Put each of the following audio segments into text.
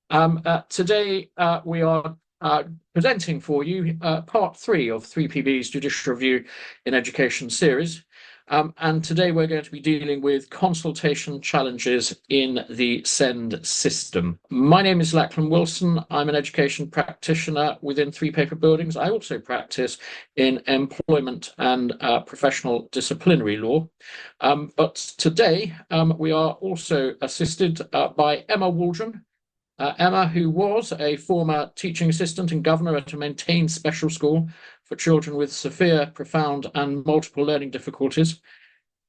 Today we are presenting for you part 3 of 3PB's Judicial Review in Education series. And today we're going to be dealing with consultation challenges in the SEND system. My name is Lachlan Wilson. I'm an education practitioner within 3 Paper Buildings. I also practice in employment and professional disciplinary law. But today we are also assisted by Emma Waldron. Emma, who was a former teaching assistant and governor at a maintained special school for children with severe, profound, and multiple learning difficulties.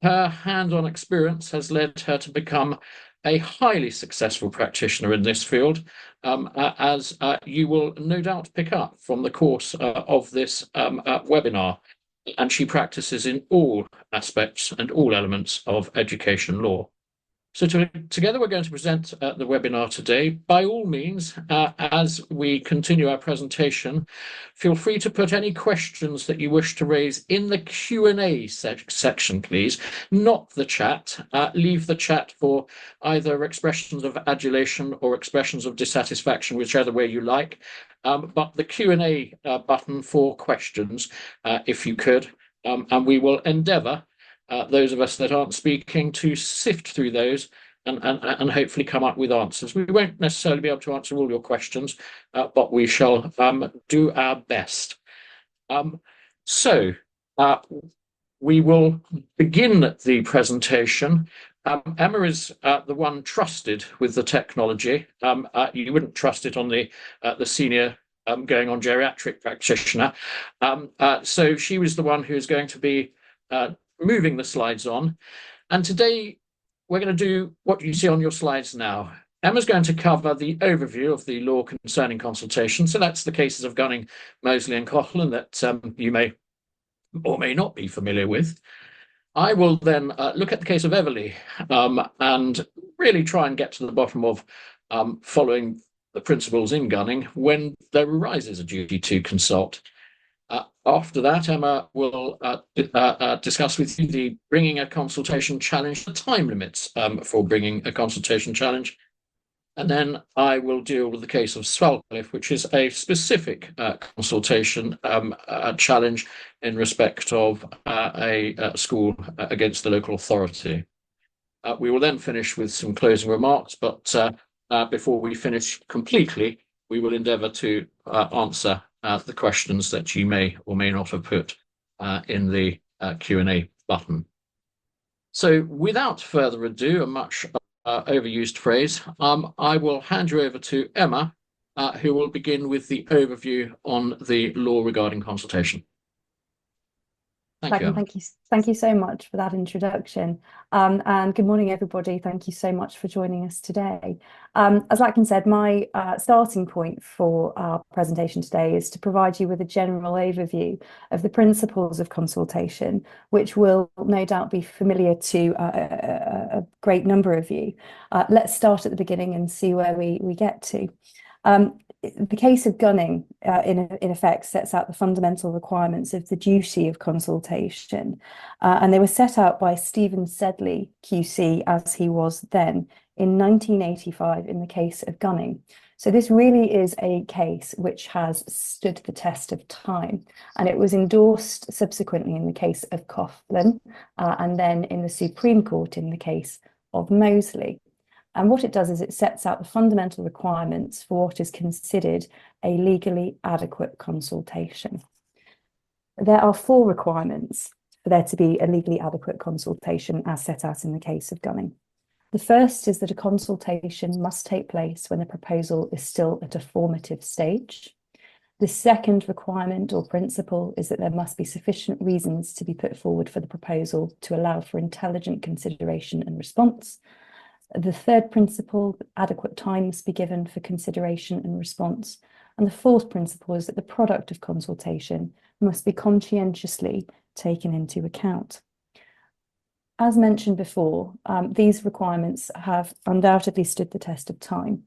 Her hands-on experience has led her to become a highly successful practitioner in this field, as you will no doubt pick up from the course of this webinar. And she practices in all aspects and all elements of education law. So together we're going to present the webinar today. By all means, as we continue our presentation, feel free to put any questions that you wish to raise in the Q&A section, please, not the chat. Leave the chat for either expressions of adulation or expressions of dissatisfaction, whichever way you like. But the Q&A button for questions, if you could, and we will endeavour those of us that aren't speaking to sift through those and hopefully come up with answers. We won't necessarily be able to answer all your questions, but we shall do our best. We will begin the presentation. Emma is the one trusted with the technology. You wouldn't trust it on the senior going on geriatric practitioner. So she was the one who's going to be moving the slides on. And today we're going to do what you see on your slides now. Emma's going to cover the overview of the law concerning consultation. So that's the cases of Gunning, Moseley and Coughlin that you may or may not be familiar with. I will then look at the case of Everly and really try and get to the bottom of following the principles in Gunning when there arises a duty to consult. After that, Emma will discuss with you the bringing a consultation challenge, the time limits for bringing a consultation challenge. And then I will deal with the case of Swelcliffe, which is a specific consultation challenge in respect of a school against the local authority. We will then finish with some closing remarks, but before we finish completely, we will endeavour to answer the questions that you may or may not have put in the Q&A button. So without further ado, a much overused phrase, I will hand you over to Emma, who will begin with the overview on the law regarding consultation. Thank you. Thank you so much for that introduction. And good morning, everybody. Thank you so much for joining us today. As Lachlan said, my starting point for our presentation today is to provide you with a general overview of the principles of consultation, which will no doubt be familiar to a great number of you. Let's start at the beginning and see where we get to. The case of Gunning, in effect, sets out the fundamental requirements of the duty of consultation, and they were set out by Stephen Sedley, QC, as he was then, in 1985 in the case of Gunning. So this really is a case which has stood the test of time, and it was endorsed subsequently in the case of Coughlin, and then in the Supreme Court in the case of Moseley. And what it does is it sets out the fundamental requirements for what is considered a legally adequate consultation. There are 4 requirements for there to be a legally adequate consultation as set out in the case of Gunning. The first is that a consultation must take place when a proposal is still at a formative stage. The second requirement or principle is that there must be sufficient reasons to be put forward for the proposal to allow for intelligent consideration and response. The third principle, adequate time must be given for consideration and response. And the fourth principle is that the product of consultation must be conscientiously taken into account. As mentioned before, these requirements have undoubtedly stood the test of time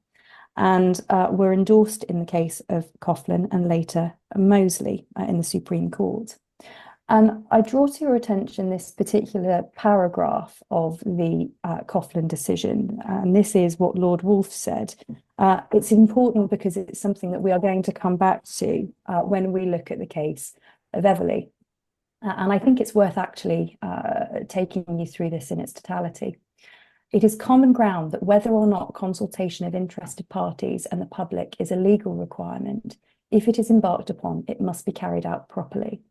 and were endorsed in the case of Coughlin and later Moseley in the Supreme Court. And I draw to your attention this particular paragraph of the Coughlin decision, and this is what Lord Wolfe said It's important because it's something that we are going to come back to when we look at the case of Everly. And I think it's worth actually taking you through this in its totality. It is common ground that whether or not consultation of interested parties and the public is a legal requirement, if it is embarked upon, it must be carried out properly.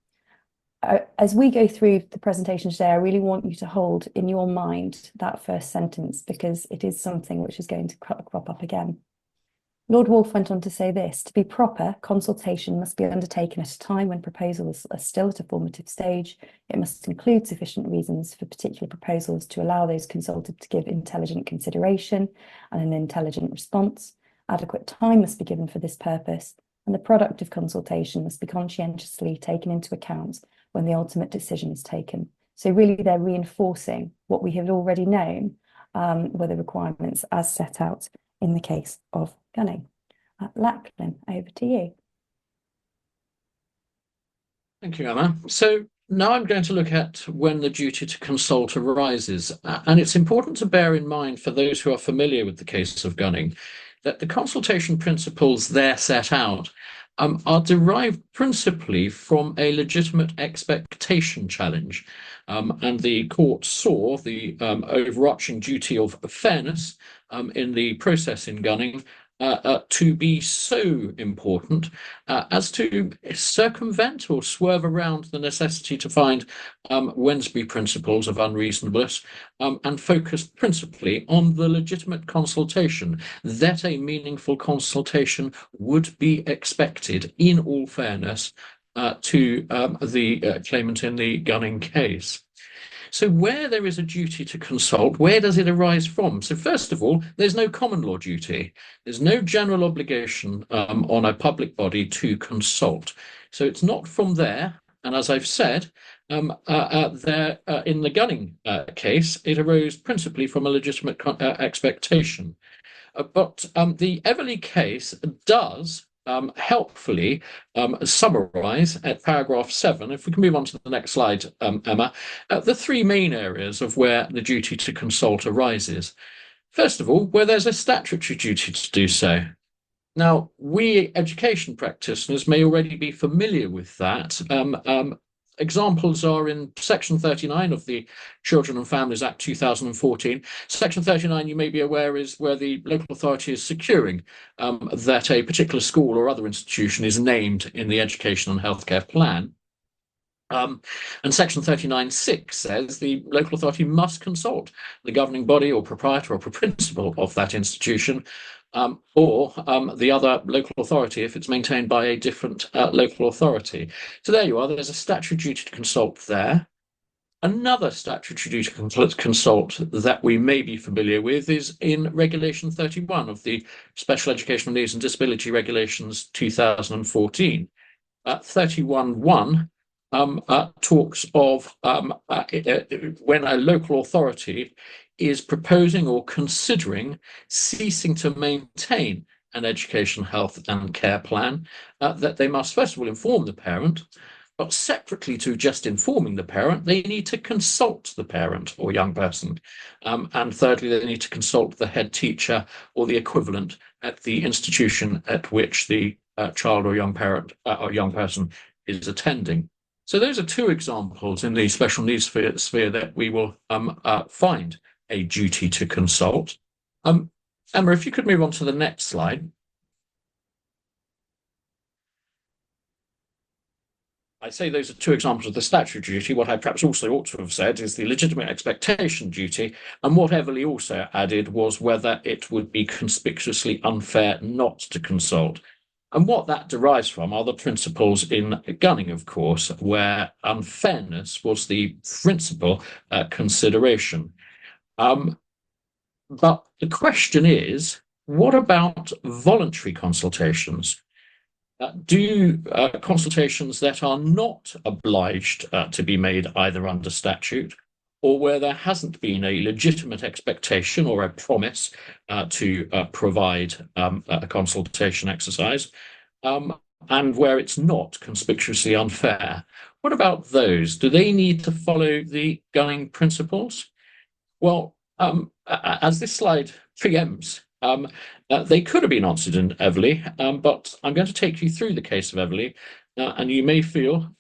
As we go through the presentation today, I really want you to hold in your mind that first sentence, because it is something which is going to crop up again. Lord Wolfe went on to say this: to be proper, consultation must be undertaken at a time when proposals are still at a formative stage. It must include sufficient reasons for particular proposals to allow those consulted to give intelligent consideration and an intelligent response. Adequate time must be given for this purpose, and the product of consultation must be conscientiously taken into account when the ultimate decision is taken. So really, they're reinforcing what we have already known were the requirements as set out in the case of Gunning. Lachlan, over to you. Thank you, Emma. So now I'm going to look at when the duty to consult arises. And it's important to bear in mind, for those who are familiar with the case of Gunning, that the consultation principles there set out are derived principally from a legitimate expectation challenge. And the court saw the overarching duty of fairness in the process in Gunning to be so important as to circumvent or swerve around the necessity to find Wensbury principles of unreasonableness and focus principally on the legitimate consultation, that a meaningful consultation would be expected in all fairness to the claimant in the Gunning case. So where there is a duty to consult, where does it arise from? So first of all, there's no common law duty. There's no general obligation on a public body to consult. So it's not from there. And as I've said, in the Gunning case, it arose principally from a legitimate expectation. But the Everly case does helpfully summarize at paragraph 7, if we can move on to the next slide, Emma, the three main areas of where the duty to consult arises. First of all, where there's a statutory duty to do so. Now, we education practitioners may already be familiar with that. Examples are in Section 39 of the Children and Families Act 2014. Section 39, you may be aware, is where the local authority is securing that a particular school or other institution is named in the education and healthcare plan. And Section 39(6) says the local authority must consult the governing body or proprietor or principal of that institution or the other local authority if it's maintained by a different local authority. So there you are, there's a statutory duty to consult there. Another statutory duty to consult that we may be familiar with is in Regulation 31 of the Special Educational Needs and Disability Regulations 2014. 31(1) talks of when a local authority is proposing or considering ceasing to maintain an education, health and care plan, that they must first of all inform the parent, but separately to just informing the parent, they need to consult the parent or young person. And thirdly, they need to consult the head teacher or the equivalent at the institution at which the child or young parent or young person is attending. So those are two examples in the special needs sphere that we will find a duty to consult. Emma, if you could move on to the next slide. I say those are two examples of the statutory duty. What I perhaps also ought to have said is the legitimate expectation duty. And what Everly also added was whether it would be conspicuously unfair not to consult. And what that derives from are the principles in Gunning, of course, where unfairness was the principal consideration. But the question is, what about voluntary consultations? Do consultations that are not obliged to be made either under statute or where there hasn't been a legitimate expectation or a promise to provide a consultation exercise, and where it's not conspicuously unfair, what about those? Do they need to follow the Gunning principles? Well, as this slide preempts, They could have been answered in Everley, but I'm going to take you through the case of Everley, and you may feel,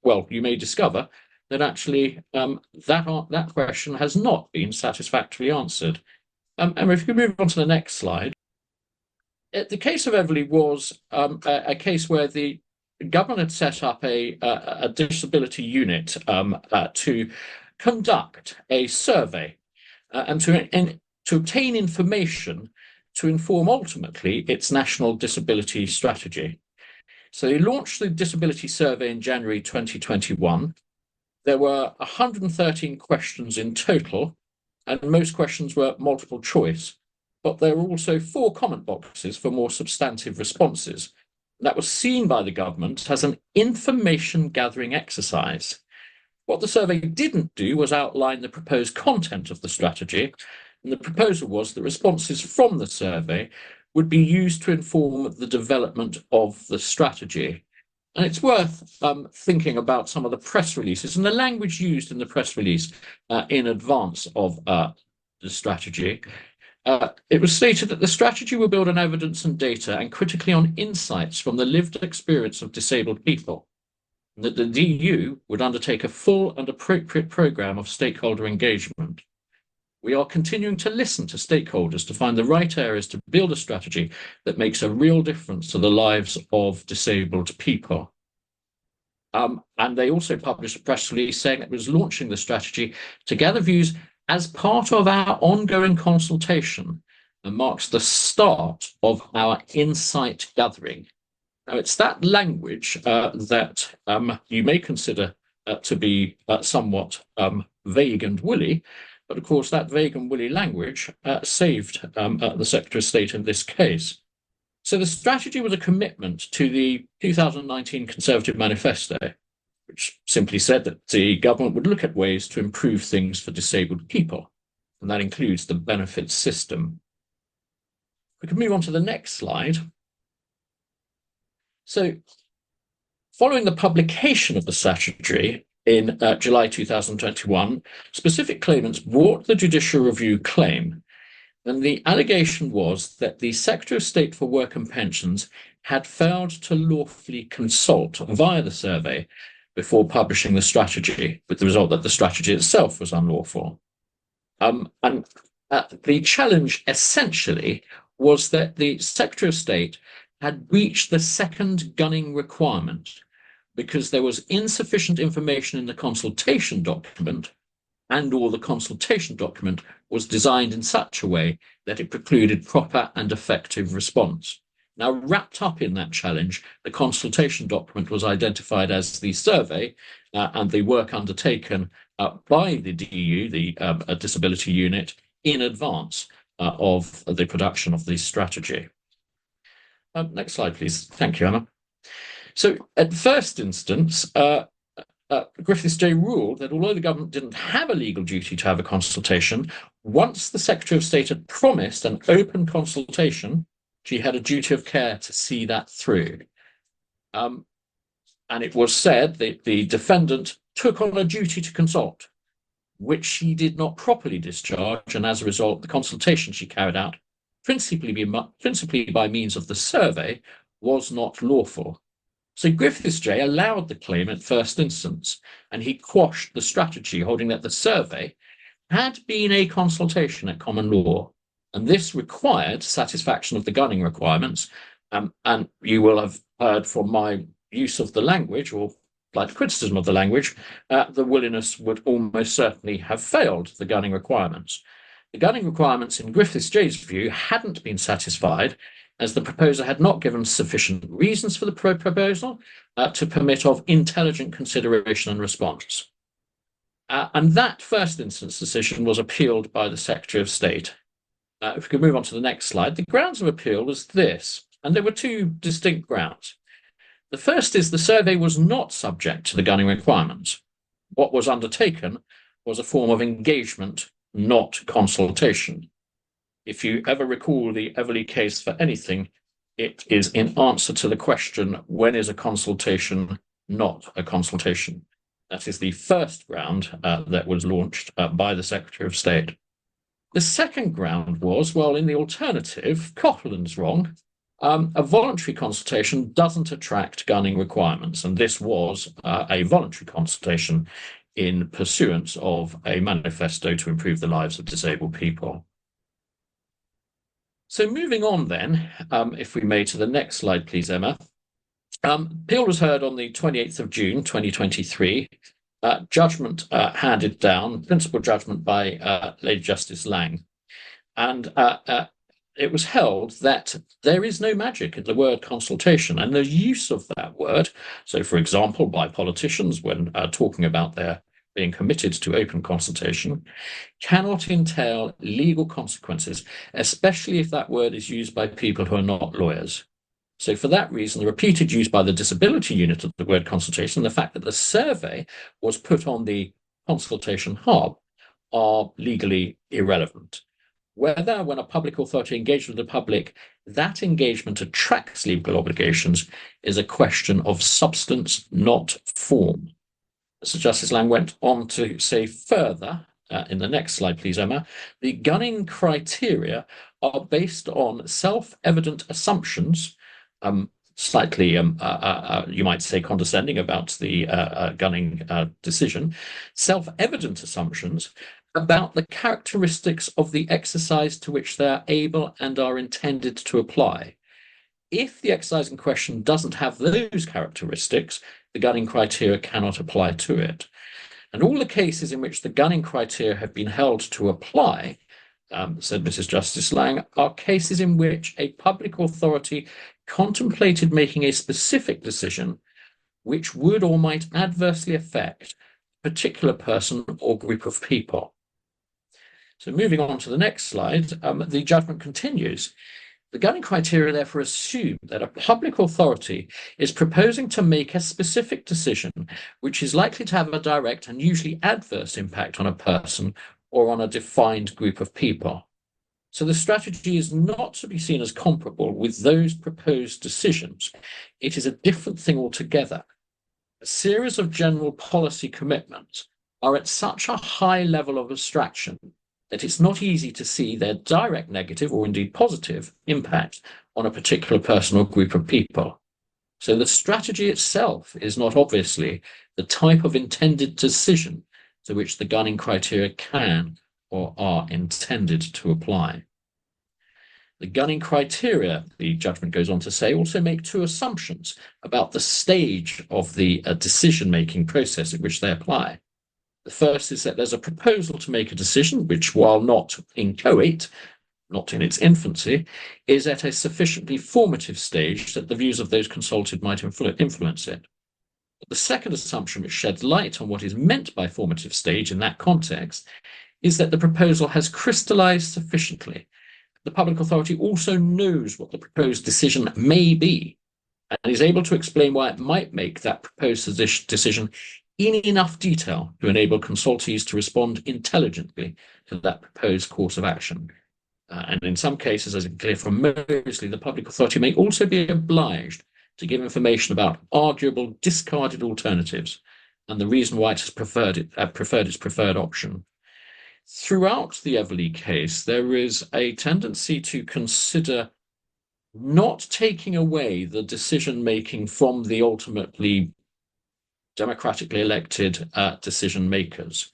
well, you may discover that actually that question has not been satisfactorily answered. Emma, if you could move on to the next slide. The case of Everley was a case where the government had set up a disability unit to conduct a survey and to obtain information to inform ultimately its national disability strategy. So they launched the disability survey in January 2021. There were 113 questions in total, and most questions were multiple choice. But there were also 4 comment boxes for more substantive responses. That was seen by the government as an information gathering exercise. What the survey didn't do was outline the proposed content of the strategy, and the proposal was that responses from the survey would be used to inform the development of the strategy. And it's worth thinking about some of the press releases and the language used in the press release in advance of the strategy. It was stated that the strategy will build on evidence and data and critically on insights from the lived experience of disabled people, and that the DU would undertake a full and appropriate programme of stakeholder engagement. We are continuing to listen to stakeholders to find the right areas to build a strategy that makes a real difference to the lives of disabled people. And they also published a press release saying it was launching the strategy to gather views as part of our ongoing consultation and marks the start of our insight gathering. Now, it's that language that you may consider to be somewhat vague and woolly, but of course that vague and woolly language saved the Secretary of State in this case. So the strategy was a commitment to the 2019 Conservative Manifesto, which simply said that the government would look at ways to improve things for disabled people, and that includes the benefits system. We can move on to the next slide. So, following the publication of the strategy in July 2021, specific claimants brought the judicial review claim, and the allegation was that the Secretary of State for Work and Pensions had failed to lawfully consult via the survey before publishing the strategy, with the result that the strategy itself was unlawful. The challenge essentially was that the Secretary of State had breached the second gunning requirement because there was insufficient information in the consultation document, and or the consultation document was designed in such a way that it precluded proper and effective response. Now, wrapped up in that challenge, the consultation document was identified as the survey and the work undertaken by the DU, the disability unit, in advance of the production of the strategy. Next slide, please. Thank you, Emma. So, at first instance, Griffiths J ruled that although the government didn't have a legal duty to have a consultation, once the Secretary of State had promised an open consultation, she had a duty of care to see that through. And it was said that the defendant took on a duty to consult, which she did not properly discharge, and as a result, the consultation she carried out, principally by means of the survey, was not lawful. So Griffiths J allowed the claim at first instance, and he quashed the strategy, holding that the survey had been a consultation at common law, and this required satisfaction of the gunning requirements. And you will have heard from my use of the language, or slight criticism of the language, the willingness would almost certainly have failed the gunning requirements. The gunning requirements, in Griffiths J's view, hadn't been satisfied, as the proposer had not given sufficient reasons for the proposal to permit of intelligent consideration and response. And that first instance decision was appealed by the Secretary of State. If we could move on to the next slide, the grounds of appeal was this, and there were 2 distinct grounds. The first is the survey was not subject to the gunning requirements. What was undertaken was a form of engagement, not consultation. If you ever recall the Everley case for anything, it is in answer to the question, when is a consultation not a consultation? That is the first ground that was launched by the Secretary of State. The second ground was, well, in the alternative, Copeland's wrong. A voluntary consultation doesn't attract gunning requirements, and this was a voluntary consultation in pursuance of a manifesto to improve the lives of disabled people. So moving on then, if we may, to the next slide, please, Emma. Appeal was heard on the 28th of June, 2023. Judgment handed down, principal judgment by Lady Justice Lang. And it was held that there is no magic in the word consultation, and the use of that word, so for example, by politicians when talking about their being committed to open consultation, cannot entail legal consequences, especially if that word is used by people who are not lawyers. So for that reason, the repeated use by the disability unit of the word consultation, the fact that the survey was put on the consultation hub, are legally irrelevant. Whether, when a public authority engages with the public, that engagement attracts legal obligations is a question of substance, not form. Sir Justice Lang went on to say further, in the next slide, please, Emma, the gunning criteria are based on self-evident assumptions, slightly, you might say, condescending about the gunning decision, self-evident assumptions about the characteristics of the exercise to which they are able and are intended to apply. If the exercise in question doesn't have those characteristics, the gunning criteria cannot apply to it. And all the cases in which the gunning criteria have been held to apply, said Mrs. Justice Lang, are cases in which a public authority contemplated making a specific decision which would or might adversely affect a particular person or group of people. So moving on to the next slide, the judgment continues. The gunning criteria therefore assume that a public authority is proposing to make a specific decision which is likely to have a direct and usually adverse impact on a person or on a defined group of people. So the strategy is not to be seen as comparable with those proposed decisions. It is a different thing altogether. A series of general policy commitments are at such a high level of abstraction that it's not easy to see their direct negative or indeed positive impact on a particular person or group of people. So the strategy itself is not obviously the type of intended decision to which the gunning criteria can or are intended to apply. The gunning criteria, the judgment goes on to say, also make two assumptions about the stage of the decision-making process at which they apply. The first is that there's a proposal to make a decision which, while not inchoate, not in its infancy, is at a sufficiently formative stage that the views of those consulted might influence it. But the second assumption, which sheds light on what is meant by formative stage in that context, is that the proposal has crystallized sufficiently. The public authority also knows what the proposed decision may be and is able to explain why it might make that proposed decision in enough detail to enable consultees to respond intelligently to that proposed course of action. And in some cases, as is clear from Mosley, the public authority may also be obliged to give information about arguable discarded alternatives and the reason why it has preferred its preferred option. Throughout the Everly case, there is a tendency to consider not taking away the decision-making from the ultimately democratically elected decision makers.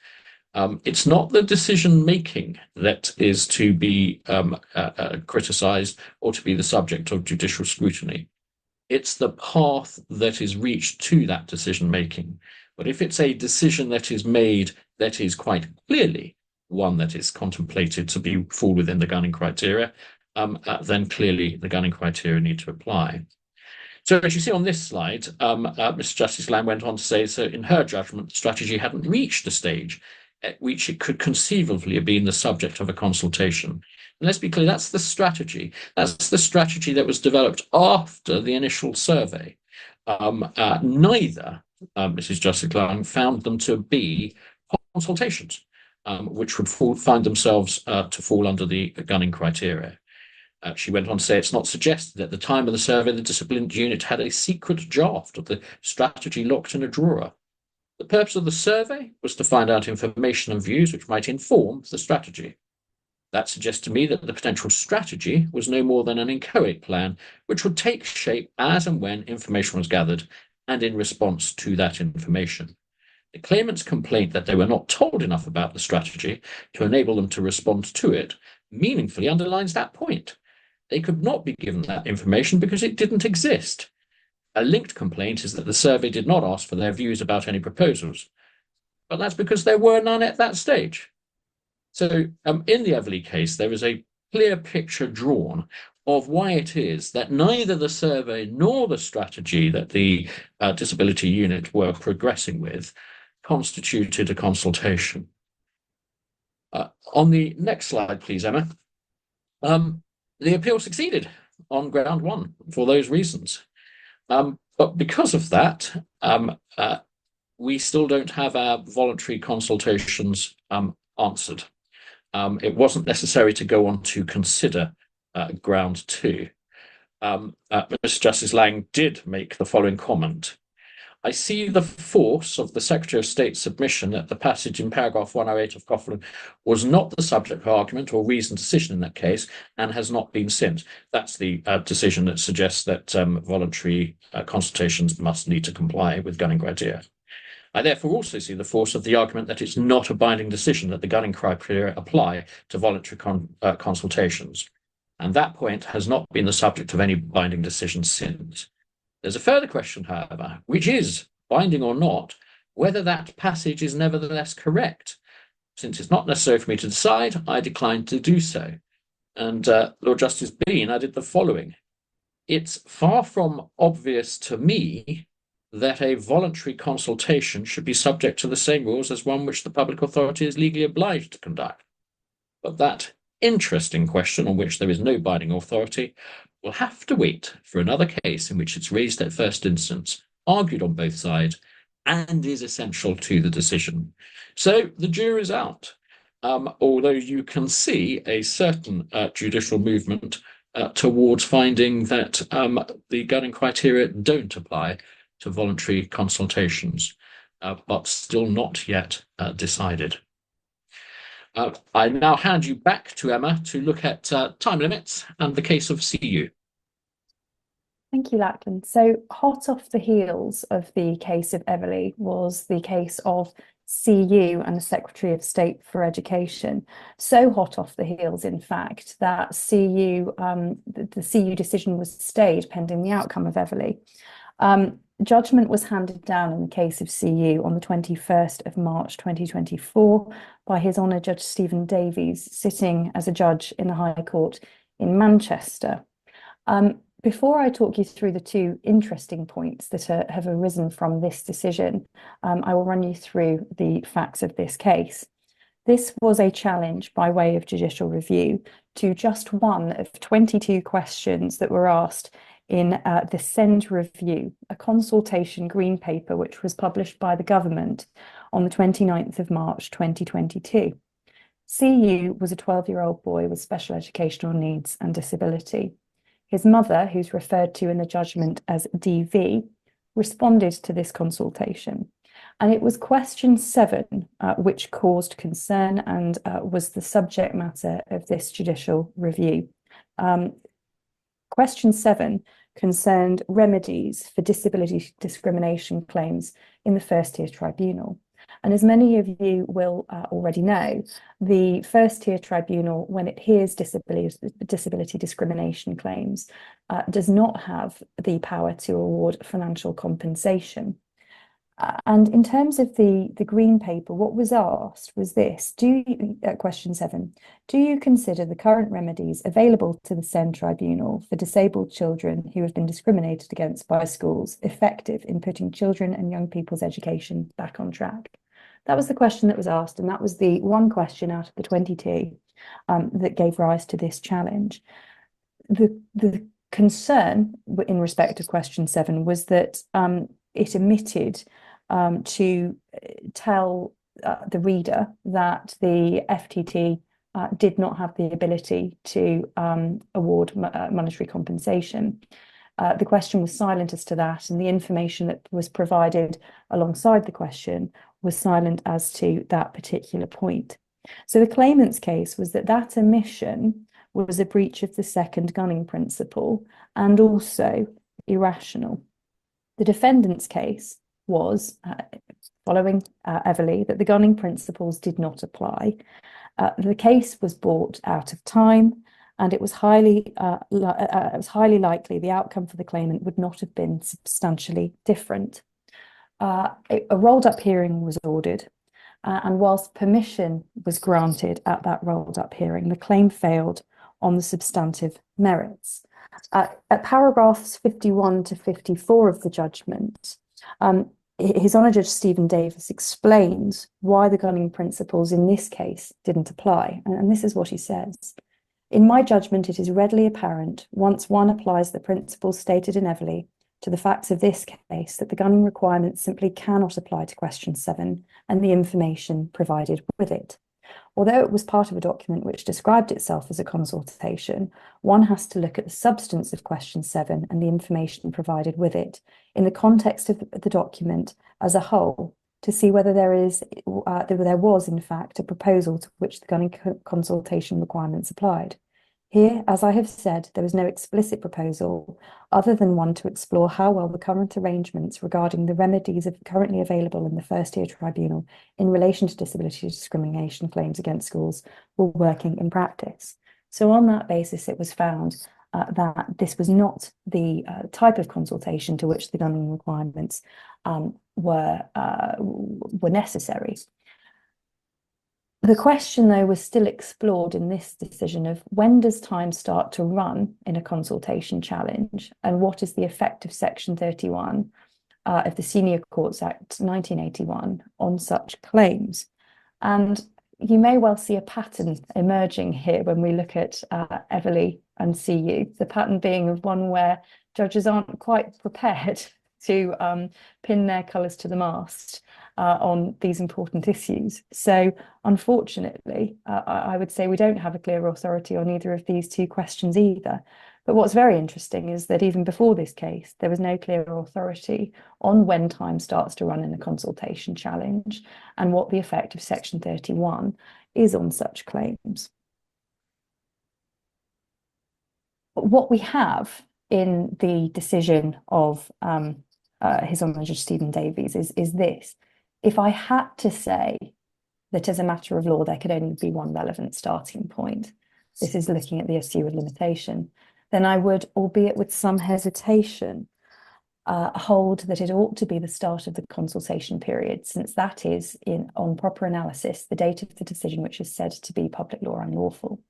It's not the decision making that is to be criticised or to be the subject of judicial scrutiny. It's the path that is reached to that decision making. But if it's a decision that is made that is quite clearly one that is contemplated to fall within the gunning criteria, then clearly the gunning criteria need to apply. So as you see on this slide, Mr. Justice Lang went on to say, so in her judgment, the strategy hadn't reached a stage at which it could conceivably have been the subject of a consultation. And let's be clear, that's the strategy. That's the strategy that was developed after the initial survey. Neither, Mrs. Justice Lang, found them to be consultations, which would find themselves to fall under the gunning criteria. She went on to say it's not suggested that at the time of the survey, the disciplined unit had a secret draft of the strategy locked in a drawer. The purpose of the survey was to find out information and views which might inform the strategy. That suggests to me that the potential strategy was no more than an inchoate plan, which would take shape as and when information was gathered and in response to that information. The claimant's complaint that they were not told enough about the strategy to enable them to respond to it meaningfully underlines that point. They could not be given that information because it didn't exist. A linked complaint is that the survey did not ask for their views about any proposals, but that's because there were none at that stage. So in the Everly case, there is a clear picture drawn of why it is that neither the survey nor the strategy that the disability unit were progressing with constituted a consultation. On the next slide, please, Emma. The appeal succeeded on ground one for those reasons. But because of that, we still don't have our voluntary consultations answered. It wasn't necessary to go on to consider ground two. Mr. Justice Lang did make the following comment. I see the force of the Secretary of State's submission that the passage in paragraph 108 of Coughlin was not the subject of argument or reasoned decision in that case and has not been since. That's the decision that suggests that voluntary consultations must need to comply with gunning criteria. I therefore also see the force of the argument that it's not a binding decision that the gunning criteria apply to voluntary consultations. And that point has not been the subject of any binding decision since. There's a further question, however, which is, binding or not, whether that passage is nevertheless correct. Since it's not necessary for me to decide, I decline to do so. And Lord Justice Bean added the following. It's far from obvious to me that a voluntary consultation should be subject to the same rules as one which the public authority is legally obliged to conduct. But that interesting question on which there is no binding authority will have to wait for another case in which it's raised at first instance, argued on both sides, and is essential to the decision. So the jury's out. Although you can see a certain judicial movement towards finding that the gunning criteria don't apply to voluntary consultations, but still not yet decided. I now hand you back to Emma to look at time limits and the case of CU. Thank you, Lachlan. So hot off the heels of the case of Everly was the case of CU and the Secretary of State for Education. So hot off the heels, in fact, that the CU decision was stayed pending the outcome of Everly. Judgment was handed down in the case of CU on the 21st of March 2024 by His Honour Judge Stephen Davies, sitting as a judge in the High Court in Manchester. Before I talk you through the two interesting points that have arisen from this decision, I will run you through the facts of this case. This was a challenge by way of judicial review to just one of 22 questions that were asked in the SEND review, a consultation green paper which was published by the government on the 29th of March 2022. CU was a 12-year-old boy with special educational needs and disability. His mother, who's referred to in the judgment as DV, responded to this consultation. And it was question 7 which caused concern and was the subject matter of this judicial review. Question 7 concerned remedies for disability discrimination claims in the first tier tribunal. And as many of you will already know, the first tier tribunal, when it hears disability discrimination claims, does not have the power to award financial compensation. And in terms of the green paper, what was asked was this: question 7, do you consider the current remedies available to the SEND tribunal for disabled children who have been discriminated against by schools effective in putting children and young people's education back on track? That was the question that was asked, and that was the one question out of the 22 that gave rise to this challenge. The concern in respect of question 7 was that it omitted to tell the reader that the FTT did not have the ability to award monetary compensation. The question was silent as to that, and the information that was provided alongside the question was silent as to that particular point. So the claimant's case was that that omission was a breach of the second gunning principle and also irrational. The defendant's case was, following Everly, that the gunning principles did not apply. The case was brought out of time, and it was highly likely the outcome for the claimant would not have been substantially different. A rolled-up hearing was ordered, and whilst permission was granted at that rolled-up hearing, the claim failed on the substantive merits. At paragraphs 51 to 54 of the judgment, His Honour Judge Stephen Davis explains why the gunning principles in this case didn't apply. And this is what he says. In my judgment, it is readily apparent, once one applies the principles stated in Everly to the facts of this case, that the gunning requirement simply cannot apply to question 7 and the information provided with it. Although it was part of a document which described itself as a consultation, one has to look at the substance of question 7 and the information provided with it in the context of the document as a whole to see whether there was in fact a proposal to which the gunning consultation requirements applied. Here, as I have said, there was no explicit proposal other than one to explore how well the current arrangements regarding the remedies currently available in the first-tier tribunal in relation to disability discrimination claims against schools were working in practice. So on that basis, it was found that this was not the type of consultation to which the gunning requirements were necessary. The question, though, was still explored in this decision of when does time start to run in a consultation challenge, and what is the effect of Section 31 of the Senior Courts Act 1981 on such claims. And you may well see a pattern emerging here when we look at Everly and CU, the pattern being of one where judges aren't quite prepared to pin their colours to the mast on these important issues. So unfortunately, I would say we don't have a clear authority on either of these two questions either. But what's very interesting is that even before this case, there was no clear authority on when time starts to run in a consultation challenge and what the effect of Section 31 is on such claims. What we have in the decision of His Honour Judge Stephen Davies is this. If I had to say that as a matter of law, there could only be one relevant starting point, this is looking at the issue of limitation, then I would, albeit with some hesitation, hold that it ought to be the start of the consultation period, since that is, on proper analysis, the date of the decision which is said to be public law unlawful.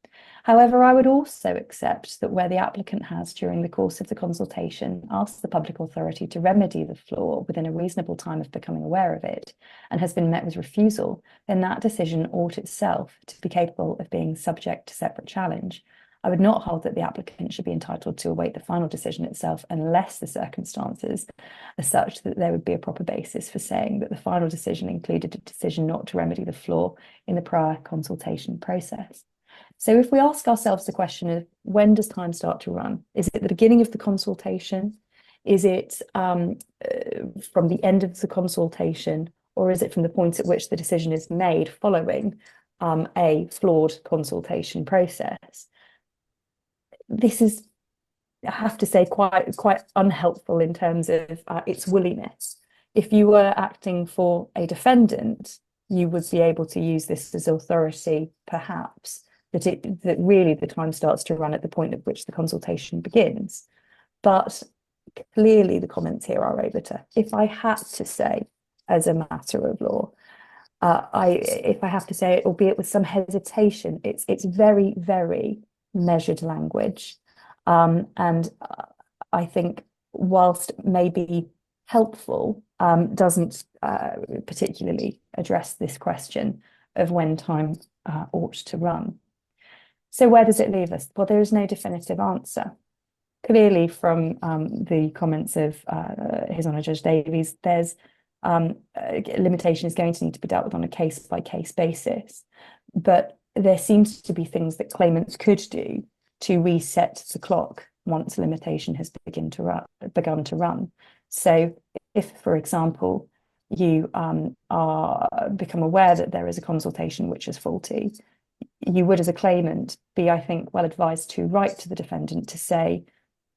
However, I would also accept that where the applicant has, during the course of the consultation, asked the public authority to remedy the flaw within a reasonable time of becoming aware of it, and has been met with refusal, then that decision ought itself to be capable of being subject to separate challenge. I would not hold that the applicant should be entitled to await the final decision itself unless the circumstances are such that there would be a proper basis for saying that the final decision included a decision not to remedy the flaw in the prior consultation process. So if we ask ourselves the question of when does time start to run? Is it the beginning of the consultation? Is it from the end of the consultation? Or is it from the point at which the decision is made following a flawed consultation process? This is, I have to say, quite unhelpful in terms of its willingness. If you were acting for a defendant, you would be able to use this as authority, perhaps, that really the time starts to run at the point at which the consultation begins. But clearly the comments here are over. If I had to say, as a matter of law, if I have to say it, albeit with some hesitation, it's very, very measured language. And I think whilst maybe helpful, doesn't particularly address this question of when time ought to run. So where does it leave us? Well, there is no definitive answer. Clearly from the comments of His Honour Judge Davies, there's limitation is going to need to be dealt with on a case-by-case basis. But there seems to be things that claimants could do to reset the clock once limitation has begun to run. So if, for example, you are become aware that there is a consultation which is faulty, you would, as a claimant, be, I think, well advised to write to the defendant to say,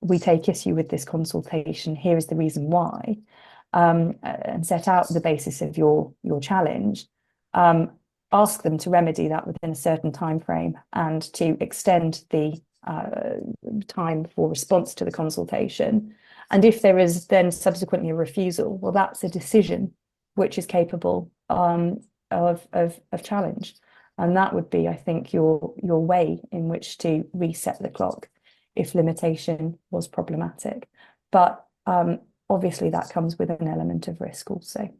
we take issue with this consultation, here is the reason why, and set out the basis of your challenge. Ask them to remedy that within a certain time frame and to extend the time for response to the consultation. And if there is then subsequently a refusal, well, that's a decision which is capable of challenge. And that would be, I think, your way in which to reset the clock if limitation was problematic. But obviously that comes with an element of risk also.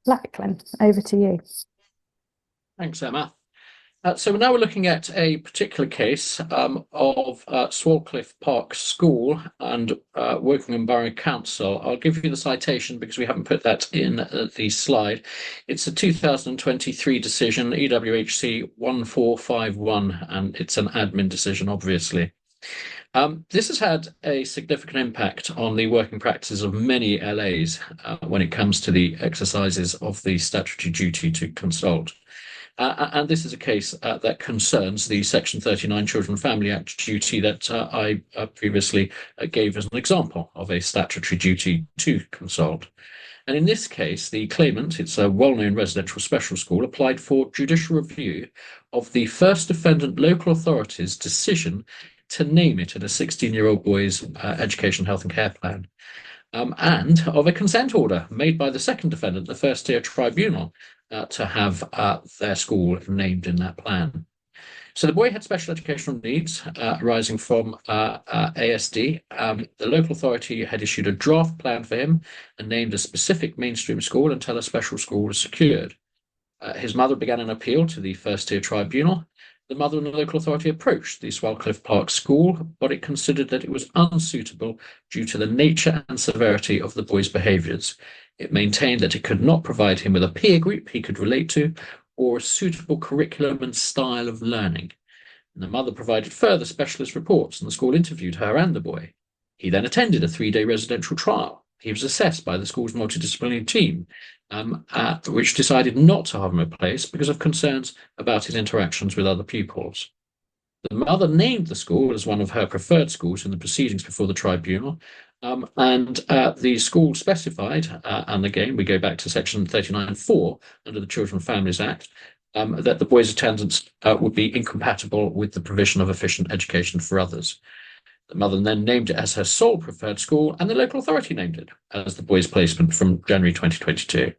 Lachlan, over to you. Thanks, Emma. So now we're looking at a particular case of Swalcliffe Park School and Wokingham Borough Council. I'll give you the citation because we haven't put that in the slide. It's a 2023 decision, EWHC 1451, and it's an admin decision, obviously. This has had a significant impact on the working practices of many LAs when it comes to the exercises of the statutory duty to consult. And this is a case that concerns the Section 39 Children and Family Act duty that I previously gave as an example of a statutory duty to consult. And in this case, the claimant, it's a well-known residential special school, applied for judicial review of the first defendant local authority's decision to name it in a 16-year-old boy's education, health and care plan. And of a consent order made by the second defendant, the first-tier tribunal, to have their school named in that plan. So the boy had special educational needs arising from ASD. The local authority had issued a draft plan for him and named a specific mainstream school until a special school was secured. His mother began an appeal to the first-tier tribunal. The mother and the local authority approached the Swalcliffe Park School, but it considered that it was unsuitable due to the nature and severity of the boy's behaviours. It maintained that it could not provide him with a peer group he could relate to or a suitable curriculum and style of learning. And the mother provided further specialist reports, and the school interviewed her and the boy. He then attended a 3-day residential trial. He was assessed by the school's multidisciplinary team, which decided not to have him replaced because of concerns about his interactions with other pupils. The mother named the school as one of her preferred schools in the proceedings before the tribunal, and the school specified, and again we go back to section 39(4) under the Children and Families Act, that the boy's attendance would be incompatible with the provision of efficient education for others. The mother then named it as her sole preferred school, and the local authority named it as the boy's placement from January 2022.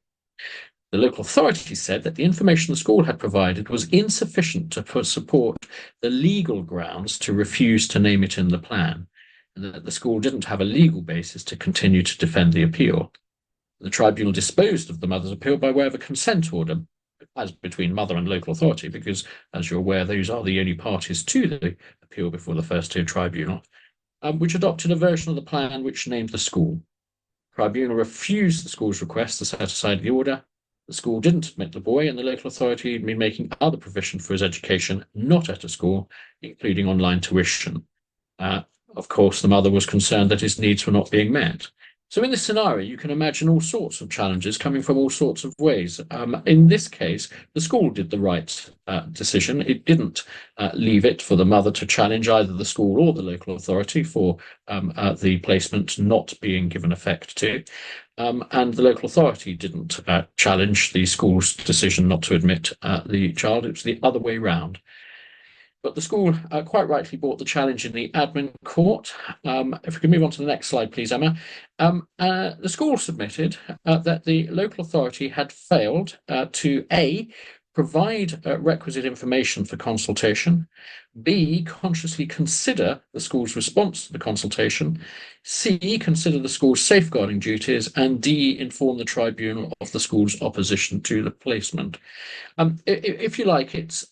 The local authority said that the information the school had provided was insufficient to support the legal grounds to refuse to name it in the plan, and that the school didn't have a legal basis to continue to defend the appeal. The tribunal disposed of the mother's appeal by way of a consent order, as between mother and local authority, because, as you're aware, those are the only parties to the appeal before the first-tier tribunal, which adopted a version of the plan which named the school. The tribunal refused the school's request to set aside the order. The school didn't admit the boy, and the local authority had been making other provision for his education, not at a school, including online tuition. Of course, the mother was concerned that his needs were not being met. So in this scenario, you can imagine all sorts of challenges coming from all sorts of ways. In this case, the school did the right decision. It didn't leave it for the mother to challenge either the school or the local authority for the placement not being given effect to. And the local authority didn't challenge the school's decision not to admit the child. It was the other way round. But the school quite rightly brought the challenge in the admin court. If we can move on to the next slide, please, Emma. The school submitted that the local authority had failed to A, provide requisite information for consultation, B, consciously consider the school's response to the consultation, C, consider the school's safeguarding duties, and D, inform the tribunal of the school's opposition to the placement. If you like, it's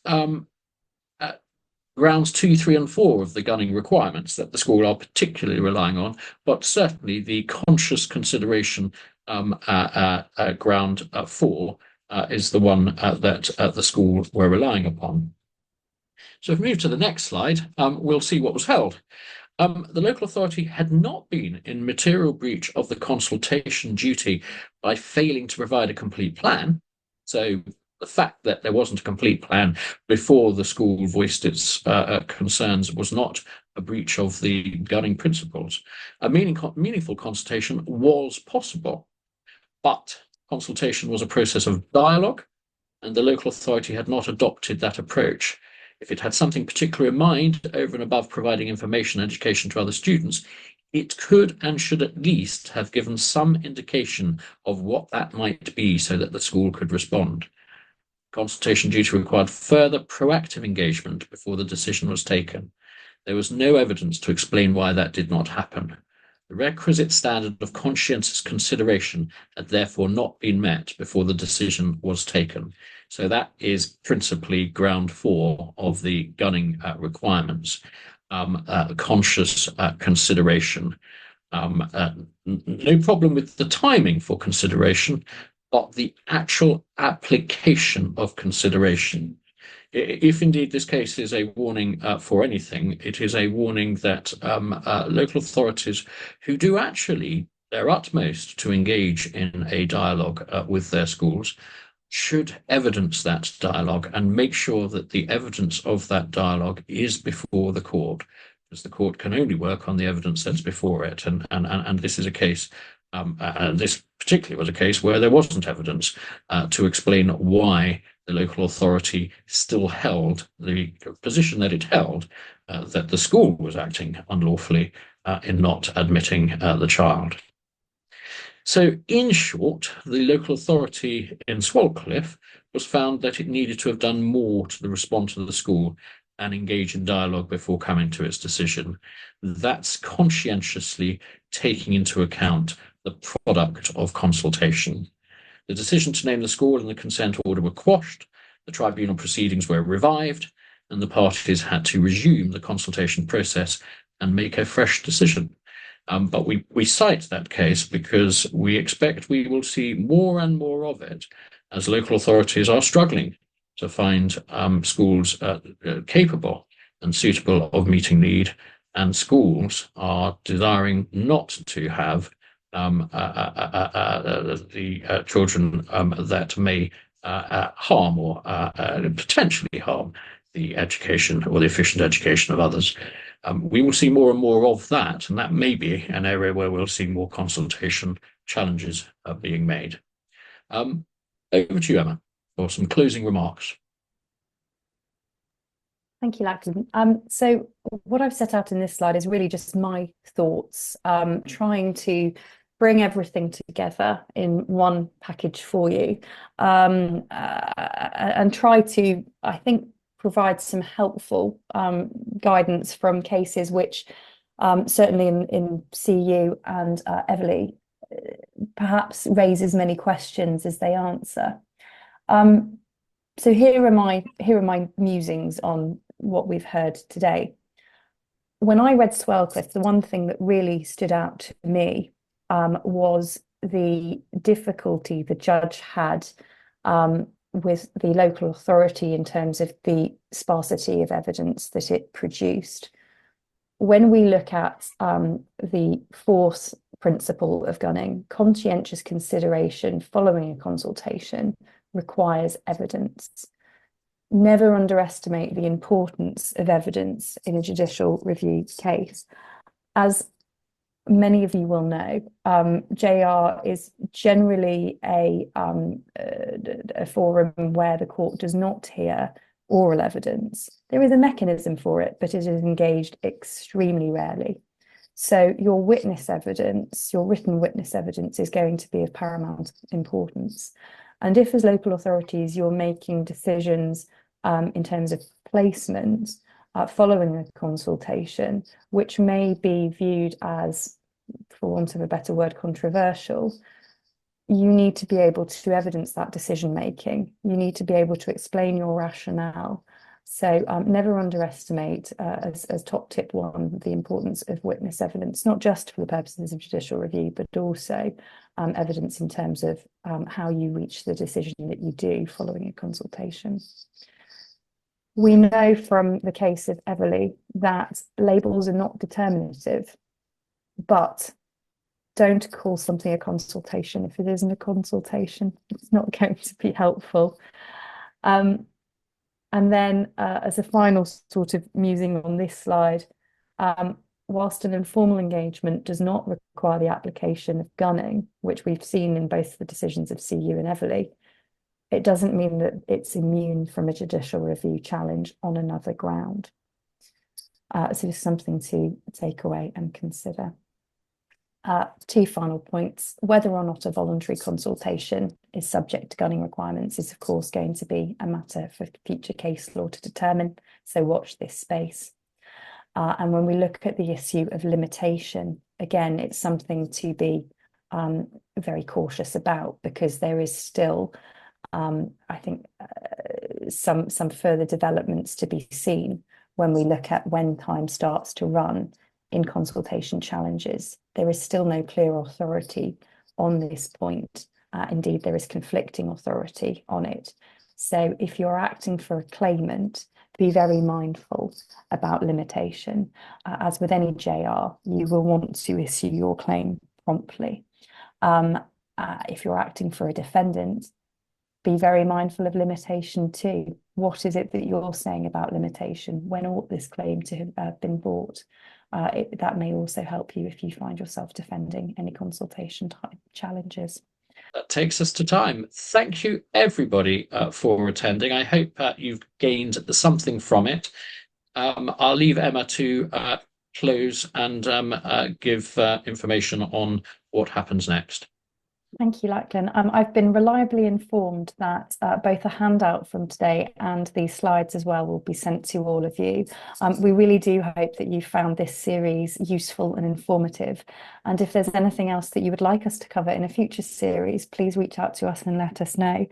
grounds 2, 3, and 4 of the gunning requirements that the school are particularly relying on, but certainly the conscious consideration ground 4 is the one that the school were relying upon. So if we move to the next slide, we'll see what was held. The local authority had not been in material breach of the consultation duty by failing to provide a complete plan. So the fact that there wasn't a complete plan before the school voiced its concerns was not a breach of the gunning principles. A meaningful consultation was possible, but consultation was a process of dialogue, and the local authority had not adopted that approach. If it had something particular in mind, over and above providing information and education to other students, it could and should at least have given some indication of what that might be so that the school could respond. Consultation duty required further proactive engagement before the decision was taken. There was no evidence to explain why that did not happen. The requisite standard of conscientious consideration had therefore not been met before the decision was taken. So that is principally ground 4 of the gunning requirements. Conscious consideration. No problem with the timing for consideration, but the actual application of consideration. If indeed this case is a warning for anything, it is a warning that local authorities who do actually their utmost to engage in a dialogue with their schools should evidence that dialogue and make sure that the evidence of that dialogue is before the court, because the court can only work on the evidence that's before it. And this is a case, and this particularly was a case where there wasn't evidence to explain why the local authority still held the position that it held, that the school was acting unlawfully in not admitting the child. So, in short, the local authority in Swalcliffe was found that it needed to have done more to the response of the school and engage in dialogue before coming to its decision. That's conscientiously taking into account the product of consultation. The decision to name the school and the consent order were quashed, the tribunal proceedings were revived, and the parties had to resume the consultation process and make a fresh decision. But we cite that case because we expect we will see more and more of it as local authorities are struggling to find schools capable and suitable of meeting need, and schools are desiring not to have the children that may harm or potentially harm the education or the efficient education of others. We will see more and more of that, and that may be an area where we'll see more consultation challenges being made. Over to you, Emma, for some closing remarks. Thank you, Lachlan. So what I've set out in this slide is really just my thoughts, trying to bring everything together in one package for you, and try to, I think, provide some helpful guidance from cases which certainly in CU and Everleigh perhaps raise as many questions as they answer. So here are my musings on what we've heard today. When I read Swalcliffe, the one thing that really stood out to me was the difficulty the judge had with the local authority in terms of the sparsity of evidence that it produced. When we look at the fourth principle of gunning, conscientious consideration following a consultation requires evidence. Never underestimate the importance of evidence in a judicial review case. As many of you will know, JR is generally a forum where the court does not hear oral evidence. There is a mechanism for it, but it is engaged extremely rarely. So your witness evidence, your written witness evidence, is going to be of paramount importance. And if as local authorities you're making decisions in terms of placement following a consultation, which may be viewed as, for want of a better word, controversial, you need to be able to evidence that decision making. You need to be able to explain your rationale. So never underestimate, as top tip one, the importance of witness evidence, not just for the purposes of judicial review, but also evidence in terms of how you reach the decision that you do following a consultation. We know from the case of Everly that labels are not determinative, but don't call something a consultation if it isn't a consultation. It's not going to be helpful. And then as a final sort of musing on this slide, whilst an informal engagement does not require the application of gunning, which we've seen in both the decisions of CU and Everly, it doesn't mean that it's immune from a judicial review challenge on another ground. So it's something to take away and consider. Two final points. Whether or not a voluntary consultation is subject to gunning requirements is, of course, going to be a matter for future case law to determine. So watch this space. And when we look at the issue of limitation, again, it's something to be very cautious about, because there is still, I think, some further developments to be seen when we look at when time starts to run in consultation challenges. There is still no clear authority on this point. Indeed, there is conflicting authority on it. So if you're acting for a claimant, be very mindful about limitation. As with any JR, you will want to issue your claim promptly. If you're acting for a defendant, be very mindful of limitation too. What is it that you're saying about limitation? When ought this claim to have been brought? That may also help you if you find yourself defending any consultation type challenges. That takes us to time. Thank you, everybody, for attending. I hope you've gained something from it. I'll leave Emma to close and give information on what happens next. Thank you, Lachlan. I've been reliably informed that both a handout from today and these slides as well will be sent to all of you. We really do hope that you found this series useful and informative. And if there's anything else that you would like us to cover in a future series, please reach out to us and let us know.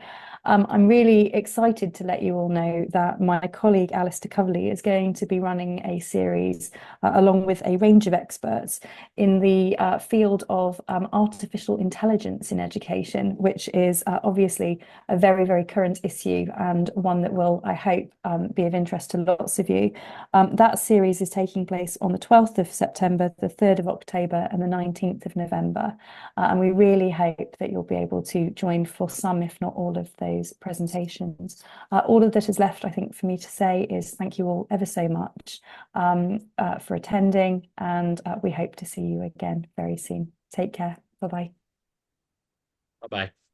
I'm really excited to let you all know that my colleague Alistair Coverley is going to be running a series along with a range of experts in the field of artificial intelligence in education, which is obviously a very, very current issue and one that will, I hope, be of interest to lots of you. That series is taking place on the 12th of September, the 3rd of October and the 19th of November. And we really hope that you'll be able to join for some, if not all of those presentations. All of that is left, I think, for me to say is thank you all ever so much for attending, and we hope to see you again very soon. Take care. Bye-bye. Bye-bye.